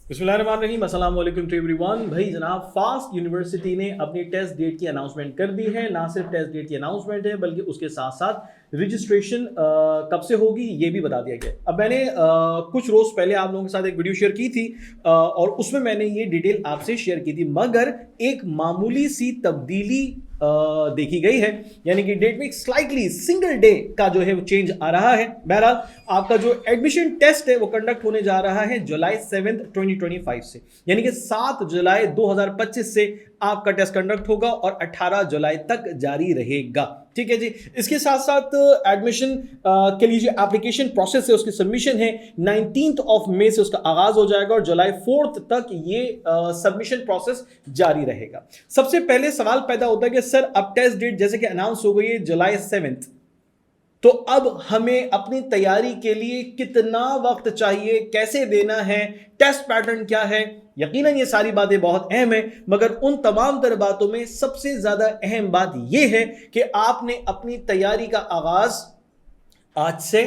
बिस्मिल्लाहिर्रहमानिर्रहीम, अस्सलाम वालेकुम टू एवरीवन। भाई जनाब, फास्ट यूनिवर्सिटी ने अपनी टेस्ट डेट की अनाउंसमेंट कर दी है। ना सिर्फ टेस्ट डेट की अनाउंसमेंट है बल्कि उसके साथ साथ रजिस्ट्रेशन कब से होगी ये भी बता दिया गया। अब मैंने कुछ रोज़ पहले आप लोगों के साथ एक वीडियो शेयर की थी और उसमें मैंने ये डिटेल आपसे शेयर की थी, मगर एक मामूली सी तब्दीली देखी गई है, यानी कि डेट में स्लाइटली सिंगल डे का जो है वो चेंज आ रहा है। बहरहाल आपका जो एडमिशन टेस्ट है वो कंडक्ट होने जा रहा है जुलाई 7 2025 से, यानी कि 7 जुलाई 2025 से आपका टेस्ट कंडक्ट होगा और 18 जुलाई तक जारी रहेगा। ठीक है जी। इसके साथ साथ एडमिशन के लिए जो एप्लीकेशन प्रोसेस है उसकी सबमिशन है 19 मई से उसका आगाज हो जाएगा और जुलाई 4 तक ये सबमिशन प्रोसेस जारी रहेगा। सबसे पहले सवाल पैदा होता है कि सर अब टेस्ट डेट जैसे कि अनाउंस हो गई है जुलाई 7, तो अब हमें अपनी तैयारी के लिए कितना वक्त चाहिए, कैसे देना है, टेस्ट पैटर्न क्या है। यकीनन ये सारी बातें बहुत अहम है, मगर उन तमाम तर बातों में सबसे ज्यादा अहम बात यह है कि आपने अपनी तैयारी का आगाज आज से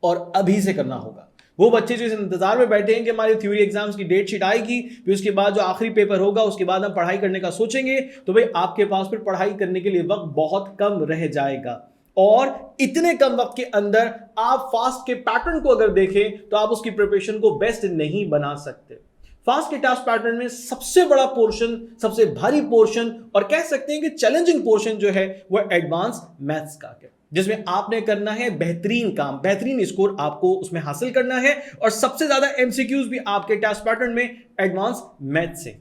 और अभी से करना होगा। वो बच्चे जो इस इंतजार में बैठे हैं कि हमारी थ्योरी एग्जाम्स की डेट शीट आएगी, फिर उसके बाद जो आखिरी पेपर होगा उसके बाद हम पढ़ाई करने का सोचेंगे, तो भाई आपके पास फिर पढ़ाई करने के लिए वक्त बहुत कम रह जाएगा। और इतने कम वक्त के अंदर आप फास्ट के पैटर्न को अगर देखें तो आप उसकी प्रिपरेशन को बेस्ट नहीं बना सकते। फास्ट के टेस्ट पैटर्न में सबसे बड़ा पोर्शन, सबसे भारी पोर्शन और कह सकते हैं कि चैलेंजिंग पोर्शन जो है वो एडवांस मैथ्स का है, जिसमें आपने करना है बेहतरीन काम, बेहतरीन स्कोर आपको उसमें हासिल करना है। और सबसे ज्यादा एमसीक्यूज भी आपके टेस्ट पैटर्न में एडवांस मैथ्स से।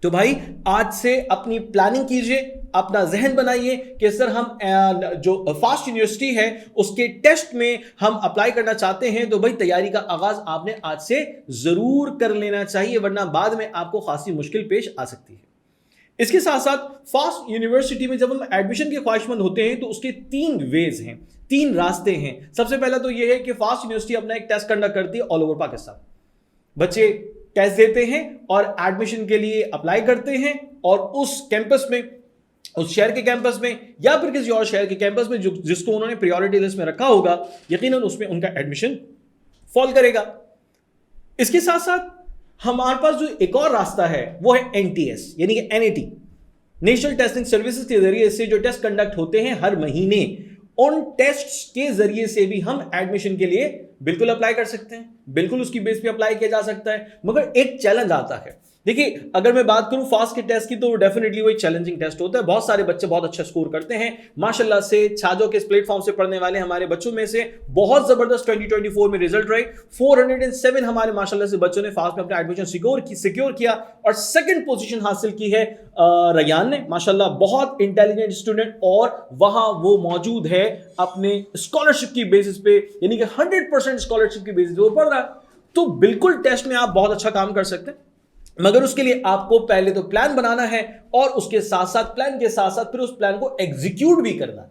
तो भाई आज से अपनी प्लानिंग कीजिए, अपना जहन बनाइए कि सर हम जो फास्ट यूनिवर्सिटी है उसके टेस्ट में हम अप्लाई करना चाहते हैं, तो भाई तैयारी का आगाज आपने आज से जरूर कर लेना चाहिए, वरना बाद में आपको खासी मुश्किल पेश आ सकती है। इसके साथ साथ फास्ट यूनिवर्सिटी में जब हम एडमिशन के ख्वाहिशमंद होते हैं तो उसके 3 वेज हैं, 3 रास्ते हैं। सबसे पहला तो यह है कि फास्ट यूनिवर्सिटी अपना एक टेस्ट कंडक्ट करती है ऑल ओवर पाकिस्तान। बच्चे टेस्ट देते हैं और एडमिशन के लिए अप्लाई करते हैं और उस कैंपस में, उस शहर के कैंपस में या फिर किसी और शहर के कैंपस में जिसको उन्होंने प्रायोरिटी लिस्ट में रखा होगा, यकीनन उसमें उनका एडमिशन फॉल करेगा। इसके साथ साथ हमारे पास जो एक और रास्ता है वो है एनटीएस, यानी कि एनईटी, नेशनल टेस्टिंग सर्विसेज के जरिए से जो टेस्ट कंडक्ट होते हैं हर महीने, उन टेस्ट्स के जरिए से भी हम एडमिशन के लिए बिल्कुल अप्लाई कर सकते हैं, बिल्कुल उसकी बेस पे अप्लाई किया जा सकता है। मगर एक चैलेंज आता है। देखिए, अगर मैं बात करूं फास्ट के टेस्ट की तो डेफिनेटली वो एक चैलेंजिंग टेस्ट होता है। बहुत सारे बच्चे बहुत अच्छा स्कोर करते हैं माशाल्लाह से। छाजों के इस प्लेटफॉर्म से पढ़ने वाले हमारे बच्चों में से बहुत जबरदस्त 2024 में रिजल्ट रहे। 407 हमारे माशाल्लाह से बच्चों ने फास्ट में अपना एडमिशन सिक्योर किया और सेकंड पोजीशन हासिल की है रैयान ने। माशाल्लाह बहुत इंटेलिजेंट स्टूडेंट, और वहां वो मौजूद है अपने स्कॉलरशिप की बेसिस पे, यानी कि 100% स्कॉलरशिप की बेसिस पे वो पढ़ रहा है। तो बिल्कुल टेस्ट में आप बहुत अच्छा काम कर सकते हैं, मगर उसके लिए आपको पहले तो प्लान बनाना है और उसके साथ साथ प्लान के साथ साथ फिर उस प्लान को एग्जीक्यूट भी करना है।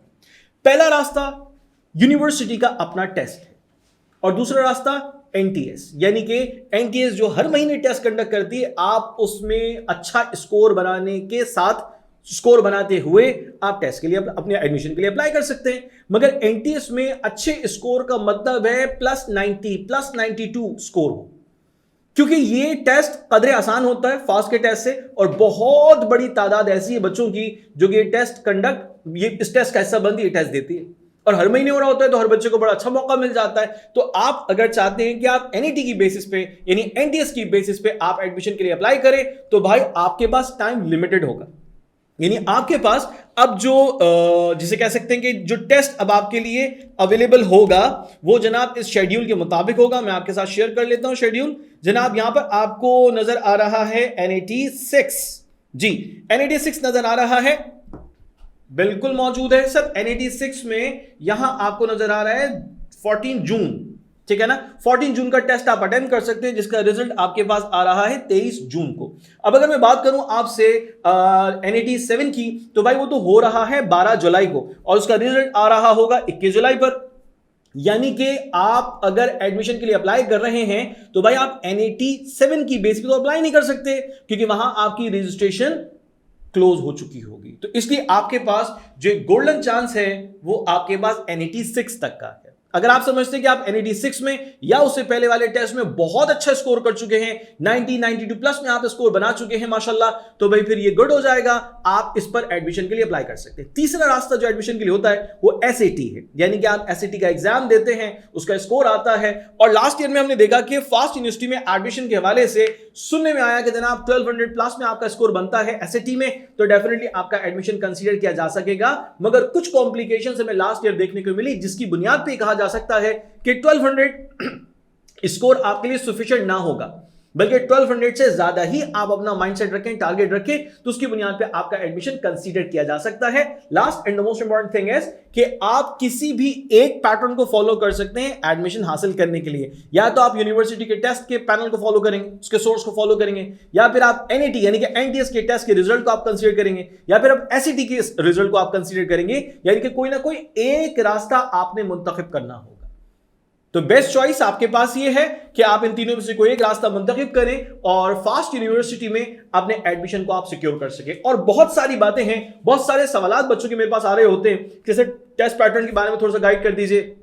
पहला रास्ता यूनिवर्सिटी का अपना टेस्ट है और दूसरा रास्ता एनटीएस, यानी कि एनटीएस जो हर महीने टेस्ट कंडक्ट करती है, आप उसमें अच्छा स्कोर बनाने के साथ, स्कोर बनाते हुए आप टेस्ट के लिए, अपने एडमिशन के लिए अप्लाई कर सकते हैं। मगर एनटीएस में अच्छे स्कोर का मतलब है +90 +92 स्कोर हो, क्योंकि ये टेस्ट कदरे आसान होता है फास्ट के टेस्ट से, और बहुत बड़ी तादाद ऐसी है बच्चों की जो कि टेस्ट कंडक्ट, ये इस टेस्ट का हिस्सा बनती है, टेस्ट देती है और हर महीने हो रहा होता है, तो हर बच्चे को बड़ा अच्छा मौका मिल जाता है। तो आप अगर चाहते हैं कि आप एनईटी की बेसिस पे, यानी एनटीएस की बेसिस पे आप एडमिशन के लिए अप्लाई करें, तो भाई आपके पास टाइम लिमिटेड होगा। यानी आपके पास अब जो जिसे कह सकते हैं कि जो टेस्ट अब आपके लिए अवेलेबल होगा वो जनाब इस शेड्यूल के मुताबिक होगा। मैं आपके साथ शेयर कर लेता हूं शेड्यूल। जनाब यहां पर आपको नजर आ रहा है एनईटी 6, जी एनईटी 6 नजर आ रहा है, बिल्कुल मौजूद है सर। एनईटी 6 में यहां आपको नजर आ रहा है 14 जून, ठीक है ना, 14 जून का टेस्ट आप अटेंड कर सकते हैं, जिसका रिजल्ट आपके पास आ रहा है 23 जून को। अब अगर मैं बात करूं आपसे एनईटी 7 की, तो भाई वो तो हो रहा है 12 जुलाई को और उसका रिजल्ट आ रहा होगा 21 जुलाई पर। यानी कि आप अगर एडमिशन के लिए अप्लाई कर रहे हैं तो भाई आप एनईटी 7 की बेस पे तो अप्लाई नहीं कर सकते, क्योंकि वहां आपकी रजिस्ट्रेशन क्लोज हो चुकी होगी। तो इसलिए आपके पास जो गोल्डन चांस है वो आपके पास एनईटी 6 तक का है। अगर आप समझते हैं कि आप NET 6 में या उससे पहले वाले टेस्ट में बहुत अच्छा स्कोर कर चुके हैं, 90 92 प्लस में आप स्कोर बना चुके हैं माशाल्लाह, तो भाई फिर ये गुड हो जाएगा, आप इस पर एडमिशन के लिए अप्लाई कर सकते हैं। तीसरा रास्ता जो एडमिशन के लिए होता है वो SAT है, यानी कि आप SAT का एग्जाम देते हैं, उसका स्कोर आता है। और लास्ट ईयर में हमने देखा कि फास्ट यूनिवर्सिटी में एडमिशन के हवाले से सुनने में आया कि जनाब 1200 प्लस में आपका स्कोर बनता है SAT में, तो डेफिनेटली आपका एडमिशन कंसीडर किया जा सकेगा। मगर कुछ कॉम्प्लिकेशंस हमें लास्ट ईयर देखने को मिली, जिसकी बुनियाद पे कहा जा सकता है कि 1200 स्कोर आपके लिए सफिशिएंट ना होगा, बल्कि 1200 से ज्यादा ही आप अपना माइंडसेट रखें, टारगेट रखें, तो उसकी बुनियाद पे आपका एडमिशन कंसीडर किया जा सकता है। Last and the most important thing is कि आप किसी भी एक पैटर्न को फॉलो कर सकते हैं एडमिशन हासिल करने के लिए। या तो आप यूनिवर्सिटी के टेस्ट के पैनल को फॉलो करेंगे, उसके सोर्स को फॉलो करेंगे, या फिर आप NET यानी कि NTS के टेस्ट के रिजल्ट को आप कंसीडर करेंगे, या फिर आप SAT के रिजल्ट को आप कंसीडर करेंगे, यानी कि कोई ना कोई एक रास्ता आपने मुंतखब करना होगा। तो बेस्ट चॉइस आपके पास ये है कि आप इन तीनों में से कोई एक रास्ता मुंतखब करें और फास्ट यूनिवर्सिटी में अपने एडमिशन को आप सिक्योर कर सके। और बहुत सारी बातें हैं, बहुत सारे सवालात बच्चों के मेरे पास आ रहे होते हैं, जैसे टेस्ट पैटर्न के बारे में थोड़ा सा गाइड कर दीजिए,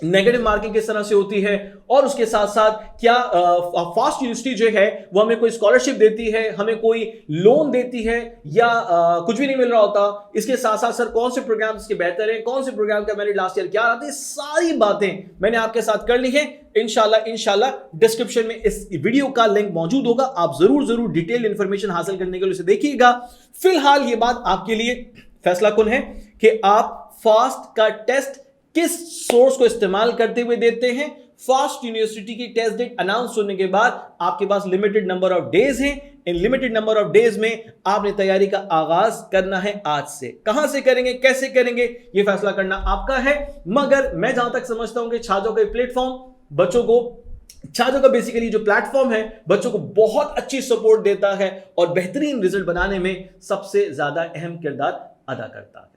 नेगेटिव मार्किंग किस तरह से होती है, और उसके साथ साथ क्या फास्ट यूनिवर्सिटी जो है वो हमें कोई स्कॉलरशिप देती है, हमें कोई लोन देती है, या कुछ भी नहीं मिल रहा होता। इसके साथ साथ सर कौन से प्रोग्राम इसके बेहतर हैं, कौन से प्रोग्राम का मेरिट लास्ट ईयर क्या आते हैं, सारी बातें मैंने आपके साथ कर ली है। इंशाल्लाह डिस्क्रिप्शन में इस वीडियो का लिंक मौजूद होगा, आप जरूर डिटेल इंफॉर्मेशन हासिल करने के लिए उसे देखिएगा। फिलहाल ये बात आपके लिए फैसला कुन है कि आप फास्ट का टेस्ट किस सोर्स को इस्तेमाल करते हुए देते हैं। फास्ट यूनिवर्सिटी की टेस्ट डेट अनाउंस होने के बाद आपके पास लिमिटेड नंबर ऑफ डेज हैं। In limited number of days में आपने तैयारी का आगाज करना है आज से। कहां से करेंगे, कैसे करेंगे, यह फैसला करना आपका है। मगर मैं जहां तक समझता हूं कि छाजों का प्लेटफॉर्म बच्चों को, छाजों का बेसिकली जो प्लेटफॉर्म है बच्चों को बहुत अच्छी सपोर्ट देता है और बेहतरीन रिजल्ट बनाने में सबसे ज्यादा अहम किरदार अदा करता है।